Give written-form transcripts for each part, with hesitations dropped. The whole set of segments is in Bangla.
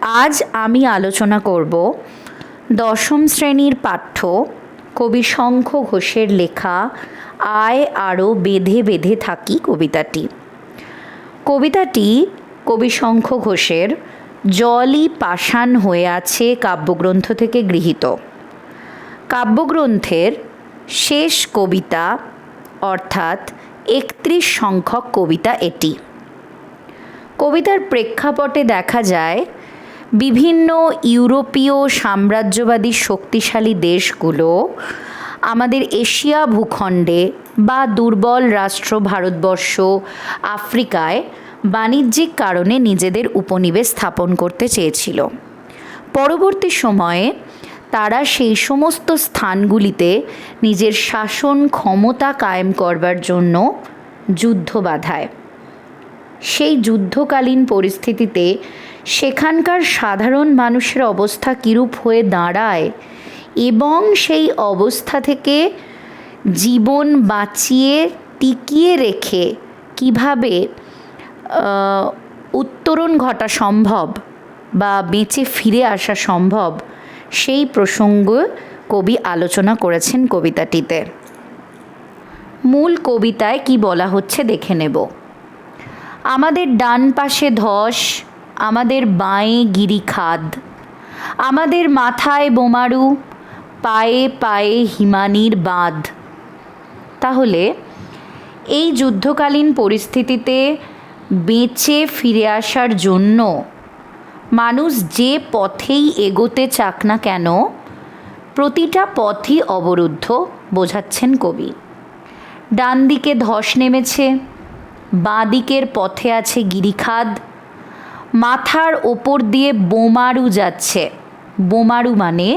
আজ আমি আলোচনা করব দশম শ্রেণীর পাঠ্য কবি শঙ্খ ঘোষের লেখা আয় আরও বেঁধে বেঁধে থাকি কবিতাটি। কবিতাটি কবি শঙ্খ ঘোষের জলই পাষাণ হয়ে আছে কাব্যগ্রন্থ থেকে গৃহীত। কাব্যগ্রন্থের শেষ কবিতা অর্থাৎ ৩১ সংখ্যক কবিতা এটি। কবিতার প্রেক্ষাপটে দেখা যায় বিভিন্ন ইউরোপীয় সাম্রাজ্যবাদী শক্তিশালী দেশগুলো আমাদের এশিয়া ভূখণ্ডে বা দুর্বল রাষ্ট্র ভারতবর্ষ, আফ্রিকায় বাণিজ্যিক কারণে নিজেদের উপনিবেশ স্থাপন করতে চেয়েছিল। পরবর্তী সময়ে তারা সেই সমস্ত স্থানগুলিতে নিজের শাসন ক্ষমতা কায়েম করবার জন্য যুদ্ধ বাধায়। সেই যুদ্ধকালীন পরিস্থিতিতে সেখানকার সাধারণ মানুষের অবস্থা কীরূপ হয়ে দাঁড়ায় এবং সেই অবস্থা থেকে জীবন বাঁচিয়ে টিকিয়ে রেখে কিভাবে উত্তরণ ঘটা সম্ভব বা বেঁচে ফিরে আসা সম্ভব, সেই প্রসঙ্গ কবি আলোচনা করেছেন কবিতাটিতে। মূল কবিতায় কি বলা হচ্ছে দেখে নেব। আমাদের ডান পাশে ধস, আমাদের বাঁয়ে গিরিখাদ, আমাদের মাথায় বোমারু, পায়ে পায়ে হিমানির বাঁধ। তাহলে এই যুদ্ধকালীন পরিস্থিতিতে বেঁচে ফিরে আসার জন্য মানুষ যে পথেই এগোতে চাক না কেন, প্রতিটা পথই অবরুদ্ধ বোঝাচ্ছেন কবি। ডান দিকে ধস নেমেছে, বাঁ দিকের পথে আছে গিরিখাদ, মাথার ওপর দিয়ে বোমারু যাচ্ছে। বোমারু মানে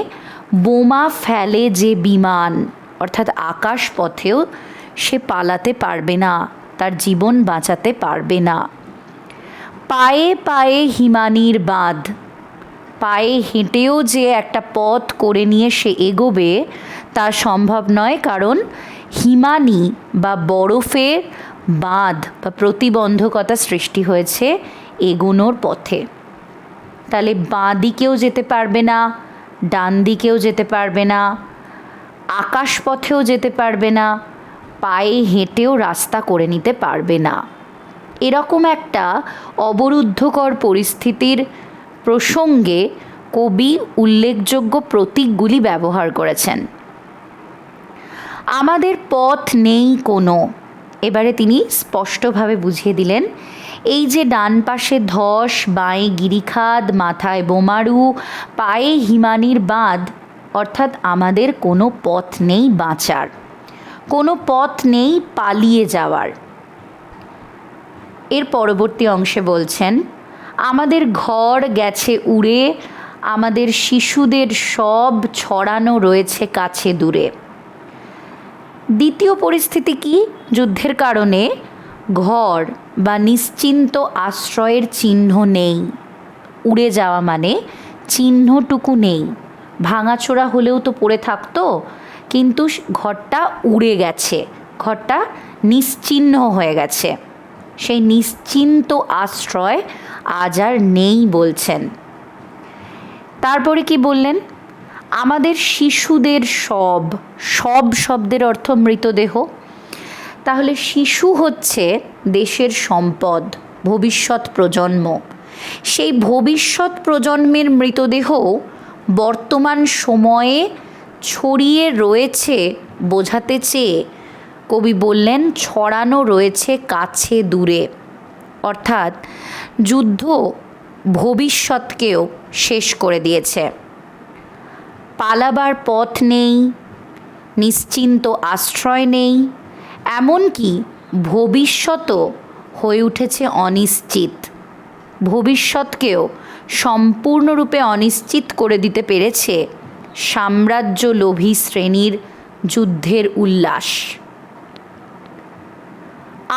বোমা ফেলে যে বিমান, অর্থাৎ আকাশ পথেও সে পালাতে পারবে না, তার জীবন বাঁচাতে পারবে না। পায়ে পায়ে হিমানির বাঁধ, পায়ে হেঁটেও যে একটা পথ করে নিয়ে সে এগোবে তা সম্ভব নয়, কারণ হিমানি বা বরফের বাঁধ বা প্রতিবন্ধকতা সৃষ্টি হয়েছে এগোনোর পথে। তাহলে বাঁ দিকেও যেতে পারবে না, ডান দিকেও যেতে পারবে না, আকাশ পথেও যেতে পারবে না, পায়ে হেঁটেও রাস্তা করে নিতে পারবে না। এরকম একটা অবরুদ্ধকর পরিস্থিতির প্রসঙ্গে কবি উল্লেখযোগ্য প্রতীকগুলি ব্যবহার করেছেন। আমাদের পথ নেই কোনো, এবারে তিনি স্পষ্টভাবে বুঝিয়ে দিলেন এই যে ডান পাশে ধস, বাঁয়ে গিরিখাদ, মাথায় বোমারু, পায়ে হিমানির বাঁধ, অর্থাৎ আমাদের কোনো পথ নেই বাঁচার, কোনো পথ নেই পালিয়ে যাওয়ার। এর পরবর্তী অংশে বলছেন আমাদের ঘর গেছে উড়ে, আমাদের শিশুদের সব ছড়ানো রয়েছে কাছে দূরে। দ্বিতীয় পরিস্থিতি কি? যুদ্ধের কারণে ঘর বা নিশ্চিন্ত আশ্রয়ের চিহ্ন নেই। উড়ে যাওয়া মানে চিহ্নটুকু নেই। ভাঙাচোরা হলেও তো পড়ে থাকতো, কিন্তু ঘরটা উড়ে গেছে, ঘরটা নিশ্চিহ্ন হয়ে গেছে। সেই নিশ্চিন্ত আশ্রয় আজ আর নেই বলছেন। তারপরে কি বললেন? আমাদের শিশুদের সব, সব শব্দের অর্থ মৃতদেহ। তাহলে শিশু হচ্ছে দেশের সম্পদ, ভবিষ্যৎ প্রজন্ম। সেই ভবিষ্যৎ প্রজন্মের মৃতদেহ বর্তমান সময়ে ছড়িয়ে রয়েছে বোঝাতে চেয়ে কবি বললেন ছড়ানো রয়েছে কাছে দূরে, অর্থাৎ যুদ্ধ ভবিষ্যৎকেও শেষ করে দিয়েছে। পালাবার পথ নেই, নিশ্চিন্ত আশ্রয় নেই, এমনকি ভবিষ্যতও হয়ে উঠেছে অনিশ্চিত। ভবিষ্যৎকেও সম্পূর্ণরূপে অনিশ্চিত করে দিতে পেরেছে সাম্রাজ্যলোভী শ্রেণীর যুদ্ধের উল্লাস।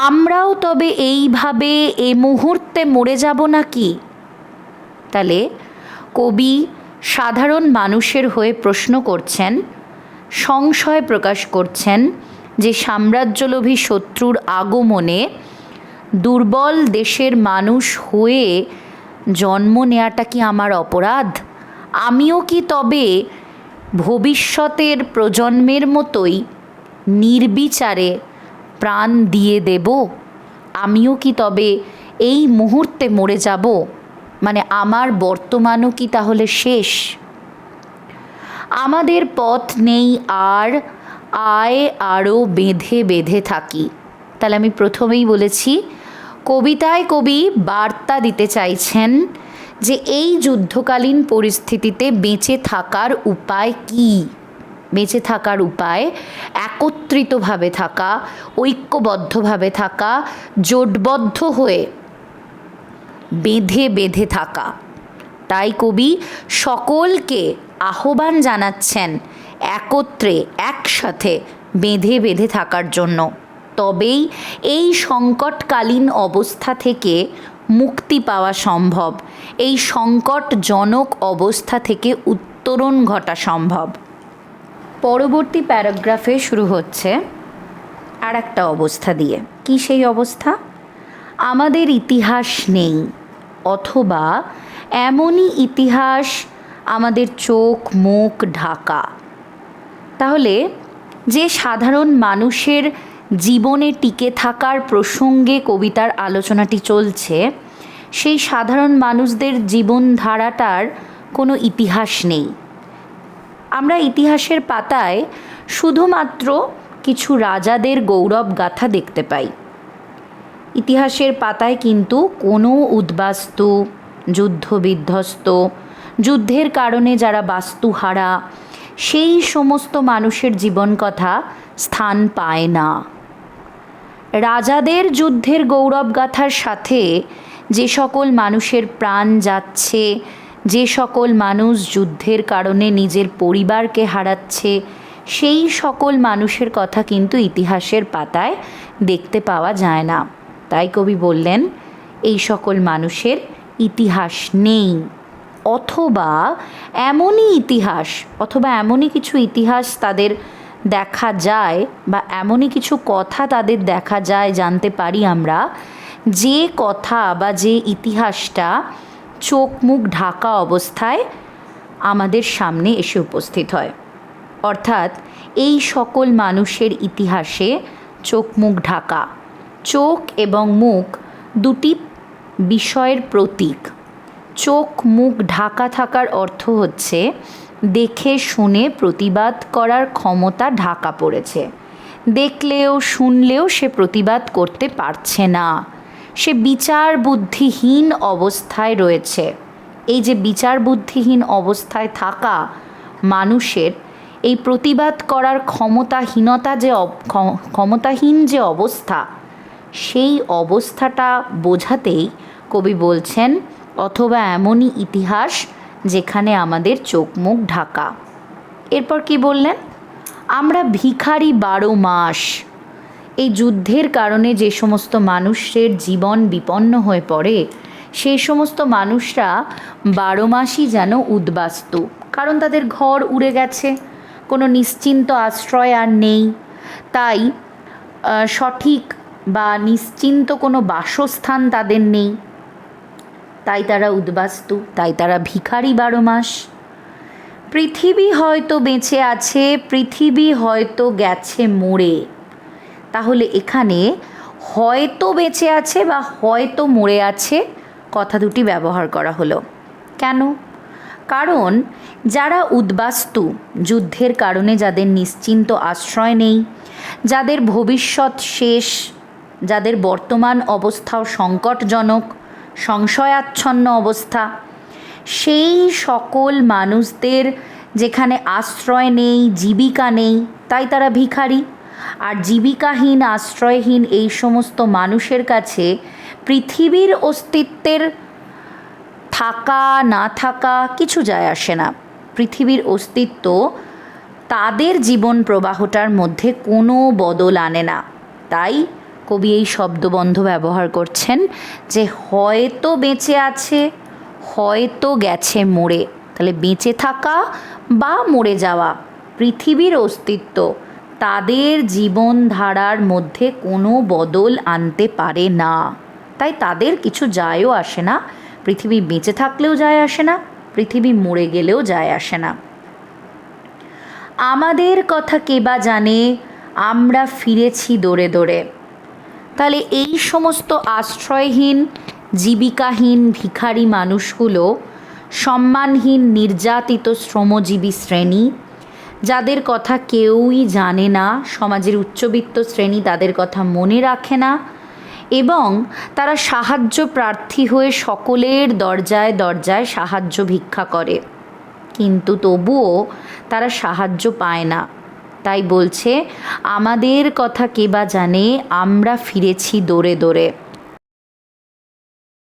আমরাও তবে এইভাবে এ মুহূর্তে মরে যাব নাকি? তাহলে কবি সাধারণ মানুষের হয়ে প্রশ্ন করছেন, সংশয় প্রকাশ করছেন যে সাম্রাজ্যলোভী শত্রুর আগমনে দুর্বল দেশের মানুষ হয়ে জন্ম নেওয়াটা কি আমার অপরাধ? আমিও কি তবে ভবিষ্যতের প্রজন্মের মতোই নির্বিচারে প্রাণ দিয়ে দেব? আমিও কি তবে এই মুহূর্তে মরে যাব? মানে আমার বর্তমানও কি তাহলে শেষ? আমাদের পথ নেই আর, আয় আরও বেঁধে বেঁধে থাকি। তাহলে আমি প্রথমেই বলেছি, কবিতায় কবি বার্তা দিতে চাইছেন যে এই যুদ্ধকালীন পরিস্থিতিতে বেঁচে থাকার উপায় কী? বেঁচে থাকার উপায় একত্রিতভাবে থাকা, ঐক্যবদ্ধভাবে থাকা, জোটবদ্ধ হয়ে বেঁধে বেঁধে থাকা। তাই কবি সকলকে আহ্বান জানাচ্ছেন একত্রে একসাথে বেঁধে বেঁধে থাকার জন্য। তবেই এই সংকটকালীন অবস্থা থেকে মুক্তি পাওয়া সম্ভব, এই সংকটজনক অবস্থা থেকে উত্তরণ ঘটা সম্ভব। পরবর্তী প্যারাগ্রাফে শুরু হচ্ছে আর একটা অবস্থা দিয়ে। কি সেই অবস্থা? আমাদের ইতিহাস নেই, অথবা এমনই ইতিহাস আমাদের চোখ মুখ ঢাকা। তাহলে যে সাধারণ মানুষের জীবনে টিকে থাকার প্রসঙ্গে কবিতার আলোচনাটি চলছে, সেই সাধারণ মানুষদের জীবনধারাটার কোনো ইতিহাস নেই। আমরা ইতিহাসের পাতায় শুধুমাত্র কিছু রাজাদের গৌরব গাথা দেখতে পাই। ইতিহাসের পাতায় কিন্তু কোনো উদ্বাস্তু, যুদ্ধবিধ্বস্ত, যুদ্ধের কারণে যারা বাস্তুহারা, সেই সমস্ত মানুষের জীবন কথা স্থান পায় না। রাজাদের যুদ্ধের গৌরব গাথার সাথে যে সকল মানুষের প্রাণ যাচ্ছে, যে সকল মানুষ যুদ্ধের কারণে নিজের পরিবারকে হারাচ্ছে, সেই সকল মানুষের কথা কিন্তু ইতিহাসের পাতায় দেখতে পাওয়া যায় না। তাই কবি বললেন এই সকল মানুষের ইতিহাস নেই, অথবা এমনই ইতিহাস, অথবা এমনই কিছু ইতিহাস তাদের দেখা যায়, বা এমনই কিছু কথা তাদের দেখা যায়, জানতে পারি আমরা, যে কথা বা যে ইতিহাসটা চোখ মুখ ঢাকা অবস্থায় আমাদের সামনে এসে উপস্থিত হয়। অর্থাৎ এই সকল মানুষের ইতিহাসে চোখ মুখ ঢাকা। চোখ এবং মুখ দুটি বিষয়ের প্রতীক। চোখ মুখ ঢাকা থাকার অর্থ হচ্ছে দেখে শুনে প্রতিবাদ করার ক্ষমতা ঢাকা পড়েছে। দেখলেও শুনলেও সে প্রতিবাদ করতে পারছে না, সে বিচার বুদ্ধিহীন অবস্থায় রয়েছে। এই যে বিচার বুদ্ধিহীন অবস্থায় থাকা মানুষের এই প্রতিবাদ করার ক্ষমতাহীন যে অবস্থা, সেই অবস্থাটা বোঝাতেই কবি বলছেন অথবা এমনই ইতিহাস যেখানে আমাদের চোখ মুখ ঢাকা। এরপর কি বললেন? আমরা ভিখারি 12 মাস। এই যুদ্ধের কারণে যে সমস্ত মানুষের জীবন বিপন্ন হয়ে পড়ে, সেই সমস্ত মানুষরা 12 মাসই যেন উদ্বাস্তু, কারণ তাদের ঘর উড়ে গেছে, কোনো নিশ্চিন্ত আশ্রয় আর নেই। তাই সঠিক বা নিশ্চিন্ত কোনো বাসস্থান তাদের নেই, তাই তারা উদ্বাস্তু, তাই তারা ভিখারি 12 মাস। পৃথিবী হয়তো বেঁচে আছে, পৃথিবী হয়তো গেছে মরে। তাহলে এখানে হয়তো বেঁচে আছে বা হয়তো মরে আছে কথা দুটি ব্যবহার করা হলো। কেন? কারণ যারা উদ্বাস্তু, যুদ্ধের কারণে যাদের নিশ্চিন্ত আশ্রয় নেই, যাদের ভবিষ্যৎ শেষ, যাদের বর্তমান অবস্থাও সংকটজনক, সংশয়াচ্ছন্ন অবস্থা, সেই সকল মানুষদের যেখানে আশ্রয় নেই, জীবিকা নেই, তাই তারা ভিখারি। আর জীবিকাহীন, আশ্রয়হীন এই সমস্ত মানুষের কাছে পৃথিবীর অস্তিত্বের থাকা না থাকা কিছু যায় আসে না। পৃথিবীর অস্তিত্ব তাদের জীবন প্রবাহটার মধ্যে কোনো বদল আনে না। তাই কবি এই শব্দবন্ধ ব্যবহার করছেন যে হয়তো বেঁচে আছে, হয়তো গেছে মরে। তাহলে বেঁচে থাকা বা মরে যাওয়া, পৃথিবীর অস্তিত্ব তাদের জীবনধারার মধ্যে কোনো বদল আনতে পারে না। তাই তাদের কিছু যায়ও আসে না পৃথিবী বেঁচে থাকলেও যায় আসে না, পৃথিবী মরে গেলেও যায় আসে না। আমাদের কথা কে বা জানে, আমরা ফিরেছি দৌড়ে দৌড়ে। তাহলে এই সমস্ত আশ্রয়হীন, জীবিকাহীন ভিখারি মানুষগুলো সম্মানহীন, নির্যাতিত শ্রমজীবী শ্রেণী, যাদের কথা কেউই জানে না, সমাজের উচ্চবিত্ত শ্রেণী তাদের কথা মনে রাখে না, এবং তারা সাহায্য প্রার্থী হয়ে সকলের দরজায় দরজায় সাহায্য ভিক্ষা করে, কিন্তু তবুও তারা সাহায্য পায় না। তাই বলছে, আমাদের কথা কে বা জানে, আমরা ফিরেছি দৌড়ে দৌড়ে।